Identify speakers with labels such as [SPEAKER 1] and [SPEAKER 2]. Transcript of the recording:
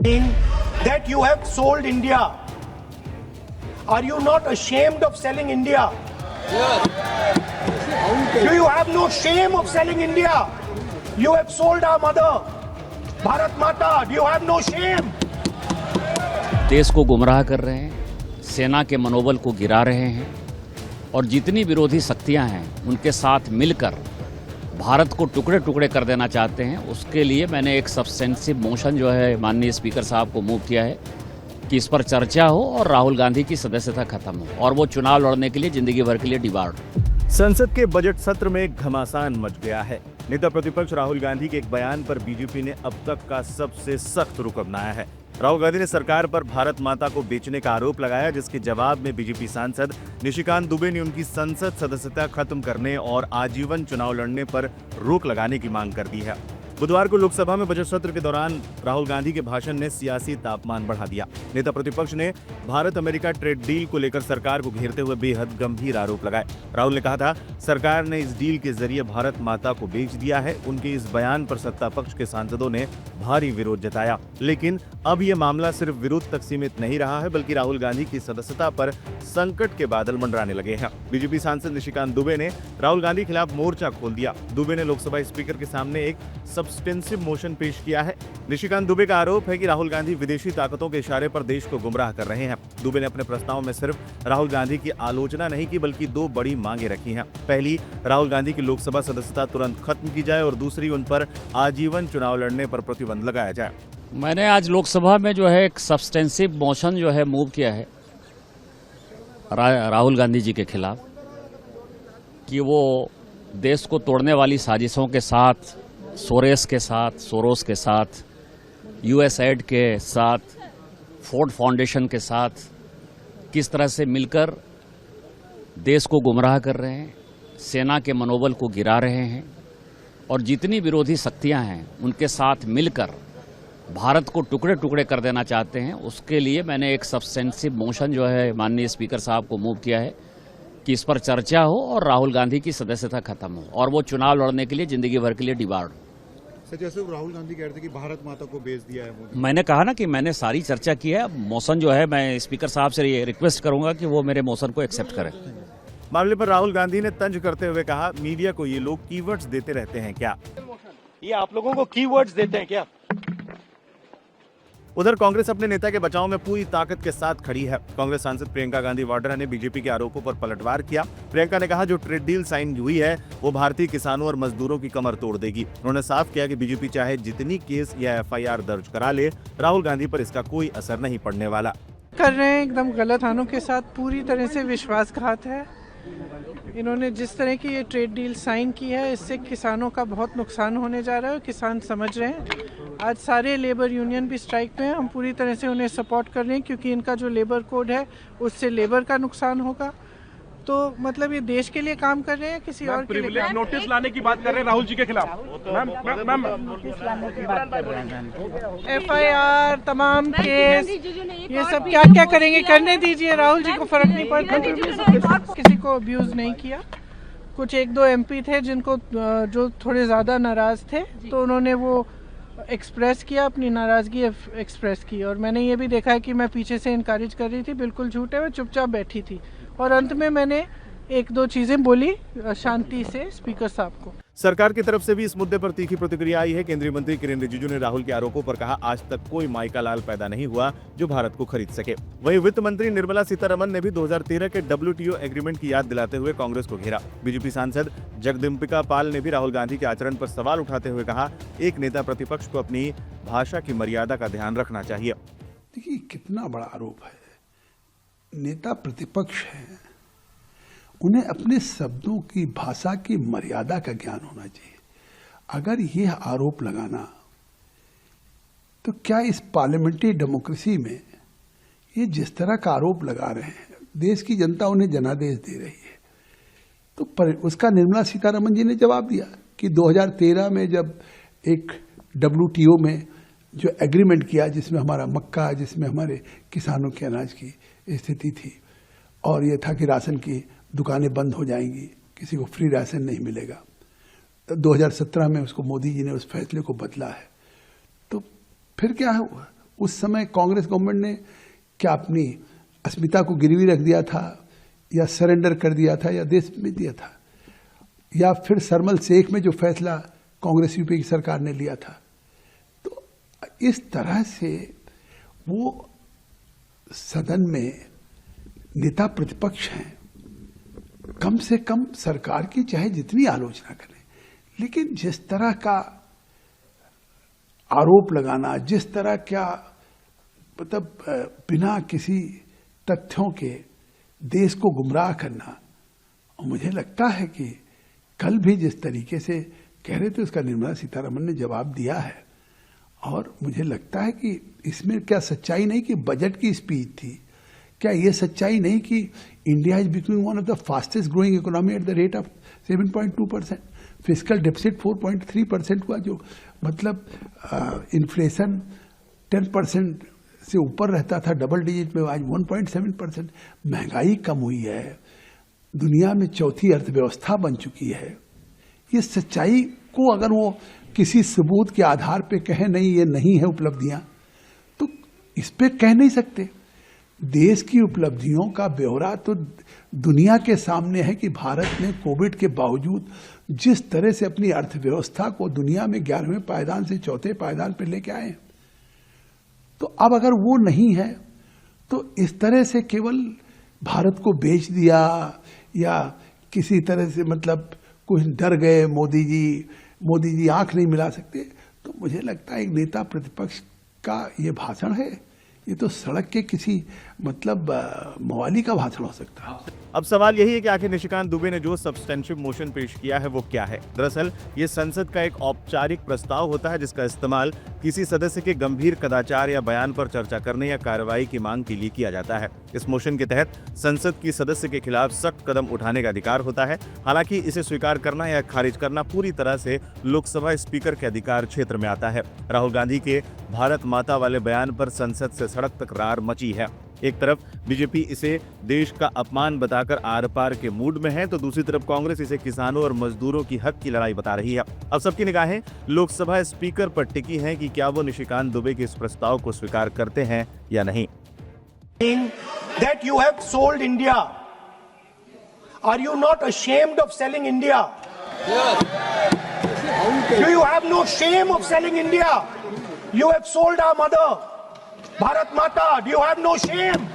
[SPEAKER 1] That you have sold India. Are you not ashamed of selling India? Do you have no shame of selling India? You have sold our mother, Bharat Mata. Do you have no shame?
[SPEAKER 2] देश को गुमराह कर रहे हैं, सेना के मनोबल को गिरा रहे हैं और जितनी विरोधी शक्तियां हैं उनके साथ मिलकर भारत को टुकड़े टुकड़े कर देना चाहते हैं। उसके लिए मैंने एक सब्सटेंसिव मोशन जो है माननीय स्पीकर साहब को मूव किया है कि इस पर चर्चा हो और राहुल गांधी की सदस्यता खत्म हो और वो चुनाव लड़ने के लिए जिंदगी भर के लिए डिबार्ड हो।
[SPEAKER 3] संसद के बजट सत्र में घमासान मच गया है। नेता प्रतिपक्ष राहुल गांधी के एक बयान पर बीजेपी ने अब तक का सबसे सख्त रुख अपनाया है। राहुल गांधी ने सरकार पर भारत माता को बेचने का आरोप लगाया, जिसके जवाब में बीजेपी सांसद निशिकांत दुबे ने उनकी संसद सदस्यता खत्म करने और आजीवन चुनाव लड़ने पर रोक लगाने की मांग कर दी है। बुधवार को लोकसभा में बजट सत्र के दौरान राहुल गांधी के भाषण ने सियासी तापमान बढ़ा दिया। नेता प्रतिपक्ष ने भारत अमेरिका ट्रेड डील को लेकर सरकार को घेरते हुए बेहद गंभीर आरोप लगाए। राहुल ने कहा था, सरकार ने इस डील के जरिए भारत माता को बेच दिया है। उनके इस बयान पर सत्ता पक्ष के सांसदों ने भारी विरोध जताया, लेकिन अब ये मामला सिर्फ विरोध तक सीमित नहीं रहा है, बल्कि राहुल गांधी की सदस्यता पर संकट के बादल मंडराने लगे हैं। बीजेपी सांसद निशिकांत दुबे ने राहुल गांधी के खिलाफ मोर्चा खोल दिया। दुबे ने लोकसभा स्पीकर के सामने एक सब्सटेंसिव मोशन पेश किया है। निशिकांत दुबे का आरोप है कि राहुल गांधी विदेशी ताकतों के इशारे पर देश को गुमराह कर रहे हैं। दुबे ने अपने प्रस्ताव में सिर्फ राहुल गांधी की आलोचना नहीं की, बल्कि दो बड़ी मांगे रखी हैं। पहली, राहुल गांधी की लोकसभा सदस्यता तुरंत खत्म की जाए और दूसरी, उन पर आजीवन चुनाव लड़ने पर प्रतिबंध लगाया जाए।
[SPEAKER 2] मैंने आज लोकसभा में जो है एक सब्सटेंसिव मोशन जो है मूव किया है राहुल गांधी जी के खिलाफ कि वो देश को तोड़ने वाली साजिशों के साथ, सोरोस के साथ, यूएसएड के साथ, फोर्ड फाउंडेशन के साथ किस तरह से मिलकर देश को गुमराह कर रहे हैं, सेना के मनोबल को गिरा रहे हैं और जितनी विरोधी शक्तियां हैं उनके साथ मिलकर भारत को टुकड़े टुकड़े कर देना चाहते हैं। उसके लिए मैंने एक सब्सटेंसिव मोशन जो है माननीय स्पीकर साहब को मूव किया है कि इस पर चर्चा हो और राहुल गांधी की सदस्यता खत्म हो और वो चुनाव लड़ने के लिए जिंदगी भर के लिए डिबार्ड हो।
[SPEAKER 4] सर, जैसे राहुल गांधी कहते हैं कि भारत माता को बेच दिया है मोदी।
[SPEAKER 2] मैंने कहा ना कि मैंने सारी चर्चा की है। मोशन जो है मैं स्पीकर साहब से ये रिक्वेस्ट करूंगा कि वो मेरे मोशन को एक्सेप्ट करें।
[SPEAKER 3] मामले पर राहुल गांधी ने तंज करते हुए कहा, मीडिया को ये लोग कीवर्ड्स देते रहते हैं क्या?
[SPEAKER 1] ये आप लोगों को कीवर्ड्स देते हैं क्या?
[SPEAKER 3] उधर कांग्रेस अपने नेता के बचाव में पूरी ताकत के साथ खड़ी है। कांग्रेस सांसद प्रियंका गांधी वाड्रा ने बीजेपी के आरोपों पर पलटवार किया। प्रियंका ने कहा, जो ट्रेड डील साइन हुई है वो भारतीय किसानों और मजदूरों की कमर तोड़ देगी। उन्होंने साफ किया कि बीजेपी चाहे जितनी केस या एफआईआर दर्ज करा ले, राहुल गांधी पर इसका कोई असर नहीं पड़ने वाला।
[SPEAKER 5] कर रहे हैं एकदम गलत हाथों के साथ, पूरी तरह से विश्वासघात है। इन्होंने जिस तरह की ये ट्रेड डील साइन की है, इससे किसानों का बहुत नुकसान होने जा रहा है। किसान समझ रहे हैं। आज सारे लेबर यूनियन भी स्ट्राइक पे हैं। हम पूरी तरह से उन्हें सपोर्ट कर रहे हैं, क्योंकि इनका जो लेबर कोड है उससे लेबर का नुकसान होगा। तो मतलब ये देश के लिए काम कर रहे हैं, किसी और के लिए।
[SPEAKER 6] नोटिस लाने की बात कर रहे हैं राहुल जी के खिलाफ।
[SPEAKER 5] एफआईआर, तमाम केस, ये सब क्या क्या करेंगे, करने दीजिए। राहुल जी को फर्क नहीं पड़ता। किसी को अब्यूज नहीं किया। कुछ एक दो एमपी थे जिनको जो थोड़े ज्यादा नाराज थे, तो उन्होंने वो एक्सप्रेस किया, अपनी नाराजगी एक्सप्रेस की। और मैंने ये भी देखा है कि मैं पीछे से इनकरेज कर रही थी, बिल्कुल झूठ है। मैं चुपचाप बैठी थी और अंत में मैंने एक दो चीजें बोली शांति से स्पीकर साहब को।
[SPEAKER 3] सरकार की तरफ से भी इस मुद्दे पर तीखी प्रतिक्रिया आई है। केंद्रीय मंत्री किरेन रिजिजू ने राहुल के आरोपों पर कहा, आज तक कोई माई का लाल पैदा नहीं हुआ जो भारत को खरीद सके। वहीं वित्त मंत्री निर्मला सीतारमण ने भी 2013 के WTO एग्रीमेंट की याद दिलाते हुए कांग्रेस को घेरा। बीजेपी सांसद जगदम्बिका पाल ने भी राहुल गांधी के आचरण पर सवाल उठाते हुए कहा, एक नेता प्रतिपक्ष को अपनी भाषा की मर्यादा का ध्यान रखना चाहिए।
[SPEAKER 7] देखिए, कितना बड़ा आरोप है। नेता प्रतिपक्ष है, उन्हें अपने शब्दों की, भाषा की मर्यादा का ज्ञान होना चाहिए। अगर यह आरोप लगाना, तो क्या इस पार्लियामेंट्री डेमोक्रेसी में ये जिस तरह का आरोप लगा रहे हैं, देश की जनता उन्हें जनादेश दे रही है, तो उसका निर्मला सीतारमण जी ने जवाब दिया कि 2013 में जब एक WTO में जो एग्रीमेंट किया, जिसमें हमारा मक्का, जिसमें हमारे किसानों के अनाज की स्थिति थी, और यह था कि राशन की दुकानें बंद हो जाएंगी, किसी को फ्री राशन नहीं मिलेगा। 2017 में उसको मोदी जी ने उस फैसले को बदला है। तो फिर क्या हुआ? उस समय कांग्रेस गवर्नमेंट ने क्या अपनी अस्मिता को गिरवी रख दिया था, या सरेंडर कर दिया था, या देश में दिया था, या फिर सरमल शेख में जो फैसला कांग्रेस यूपी की सरकार ने लिया था। तो इस तरह से वो सदन में नेता प्रतिपक्ष हैं, कम से कम सरकार की चाहे जितनी आलोचना करें, लेकिन जिस तरह का आरोप लगाना, जिस तरह का मतलब बिना किसी तथ्यों के देश को गुमराह करना, और मुझे लगता है कि कल भी जिस तरीके से कह रहे थे उसका निर्मला सीतारमण ने जवाब दिया है। और मुझे लगता है कि इसमें क्या सच्चाई नहीं कि बजट की स्पीच थी, क्या ये सच्चाई नहीं कि India is becoming one of the fastest growing economy at the rate of 7.2%, fiscal deficit 4.3% हुआ, जो मतलब इन्फ्लेशन 10% से ऊपर रहता था, डबल डिजिट में, आज 1.7%। महंगाई कम हुई है, दुनिया में चौथी अर्थव्यवस्था बन चुकी है। ये सच्चाई को अगर वो किसी सबूत के आधार पे कहे नहीं ये नहीं है उपलब्धियां, तो इस पे कह नहीं सकते। देश की उपलब्धियों का ब्यौरा तो दुनिया के सामने है कि भारत ने कोविड के बावजूद जिस तरह से अपनी अर्थव्यवस्था को दुनिया में 11वें पायदान से चौथे पायदान पे लेके आए। तो अब अगर वो नहीं है तो इस तरह से केवल भारत को बेच दिया या किसी तरह से मतलब कुछ डर गए मोदी जी आंख नहीं मिला सकते, तो मुझे लगता है एक नेता प्रतिपक्ष का ये भाषण है, ये तो सड़क के किसी मतलब मवाली का भाषण हो सकता है।
[SPEAKER 3] अब सवाल यही है कि आखिर निशिकांत दुबे ने जो सब्सटेंटिव मोशन पेश किया है वो क्या है। दरअसल ये संसद का एक औपचारिक प्रस्ताव होता है जिसका इस्तेमाल किसी सदस्य के गंभीर कदाचार या बयान पर चर्चा करने या कार्रवाई की मांग के लिए किया जाता है। इस मोशन के तहत संसद की सदस्य के खिलाफ सख्त कदम उठाने का अधिकार होता है। हालांकि इसे स्वीकार करना या खारिज करना पूरी तरह से लोकसभा स्पीकर के अधिकार क्षेत्र में आता है। राहुल गांधी के भारत माता वाले बयान पर संसद से सड़क तक रार मची है। एक तरफ बीजेपी इसे देश का अपमान बताकर आर पार के मूड में है, तो दूसरी तरफ कांग्रेस इसे किसानों और मजदूरों की हक की लड़ाई बता रही है। अब सबकी निगाहें लोकसभा स्पीकर पर टिकी हैं कि क्या वो निशिकांत दुबे के इस प्रस्ताव को स्वीकार करते हैं या नहीं।
[SPEAKER 1] That you have sold India. Are you not ashamed of selling India? Do you have no shame of selling India? You have sold our mother, Bharat Mata. Do you have no shame?